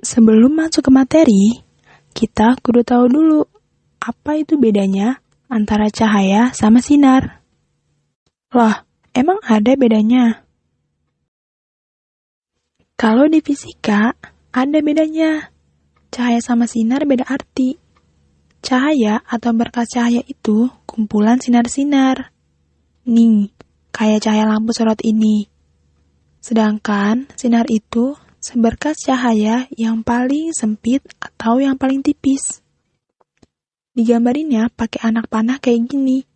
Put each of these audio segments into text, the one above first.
Sebelum masuk ke materi, kita kudu tahu dulu apa itu bedanya antara cahaya sama sinar. Loh, emang ada bedanya? Kalau di fisika, ada bedanya. Cahaya sama sinar beda arti. Cahaya atau berkas cahaya itu kumpulan sinar-sinar. Nih, kayak cahaya lampu sorot ini. Sedangkan sinar itu seberkas cahaya yang paling sempit atau yang paling tipis. Digambarinnya pakai anak panah kayak gini.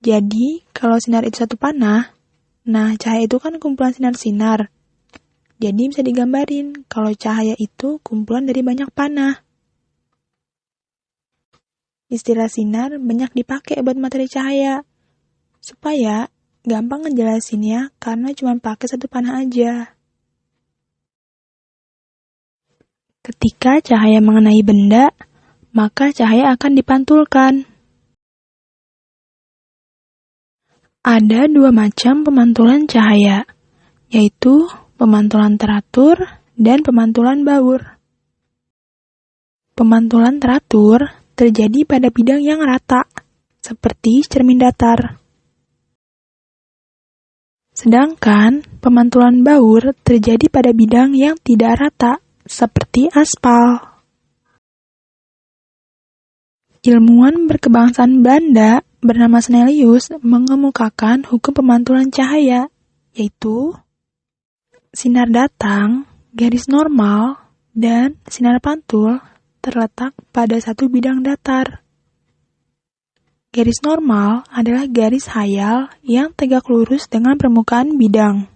Jadi, kalau sinar itu satu panah, nah cahaya itu kan kumpulan sinar-sinar. Jadi bisa digambarin kalau cahaya itu kumpulan dari banyak panah. Istilah sinar banyak dipakai buat materi cahaya, supaya gampang ngejelasinnya karena cuma pakai satu panah aja. Ketika cahaya mengenai benda, maka cahaya akan dipantulkan. Ada dua macam pemantulan cahaya, yaitu pemantulan teratur dan pemantulan baur. Pemantulan teratur terjadi pada bidang yang rata, seperti cermin datar. Sedangkan pemantulan baur terjadi pada bidang yang tidak rata, seperti aspal. Ilmuwan berkebangsaan Belanda bernama Snellius mengemukakan hukum pemantulan cahaya, yaitu sinar datang, garis normal, dan sinar pantul terletak pada satu bidang datar. Garis normal adalah garis hayal yang tegak lurus dengan permukaan bidang.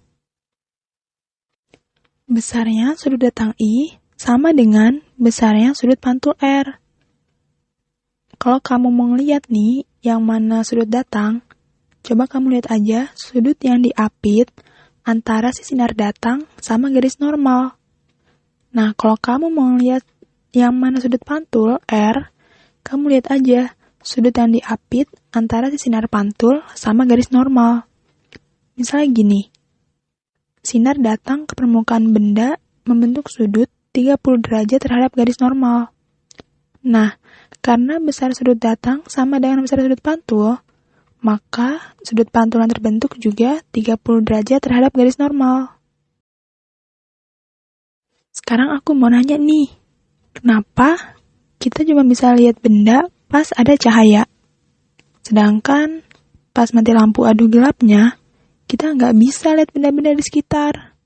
Besarnya sudut datang I sama dengan besarnya sudut pantul R. Kalau kamu mau ngeliat nih yang mana sudut datang, coba kamu lihat aja sudut yang diapit antara si sinar datang sama garis normal. Nah, kalau kamu mau lihat yang mana sudut pantul, R, kamu lihat aja sudut yang diapit antara si sinar pantul sama garis normal. Misalnya gini, sinar datang ke permukaan benda membentuk sudut 30 derajat terhadap garis normal. Nah, karena besar sudut datang sama dengan besar sudut pantul, maka sudut pantulan terbentuk juga 30 derajat terhadap garis normal. Sekarang aku mau nanya nih, kenapa kita cuma bisa lihat benda pas ada cahaya? Sedangkan pas mati lampu adu gelapnya, kita nggak bisa lihat benda-benda di sekitar.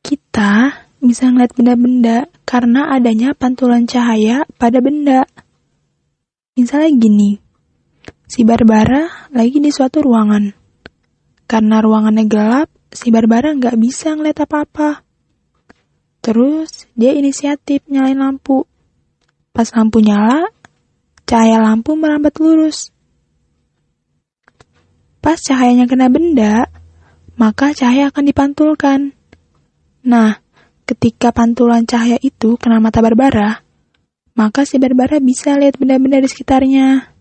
Kita bisa ngeliat benda-benda karena adanya pantulan cahaya pada benda. Misalnya gini, si Barbara lagi di suatu ruangan. Karena ruangannya gelap, si Barbara nggak bisa ngeliat apa-apa. Terus, dia inisiatif nyalain lampu. Pas lampu nyala, cahaya lampu merambat lurus. Pas cahayanya kena benda, maka cahaya akan dipantulkan. Nah, ketika pantulan cahaya itu kena mata Barbara, maka si Barbara bisa lihat benda-benda di sekitarnya.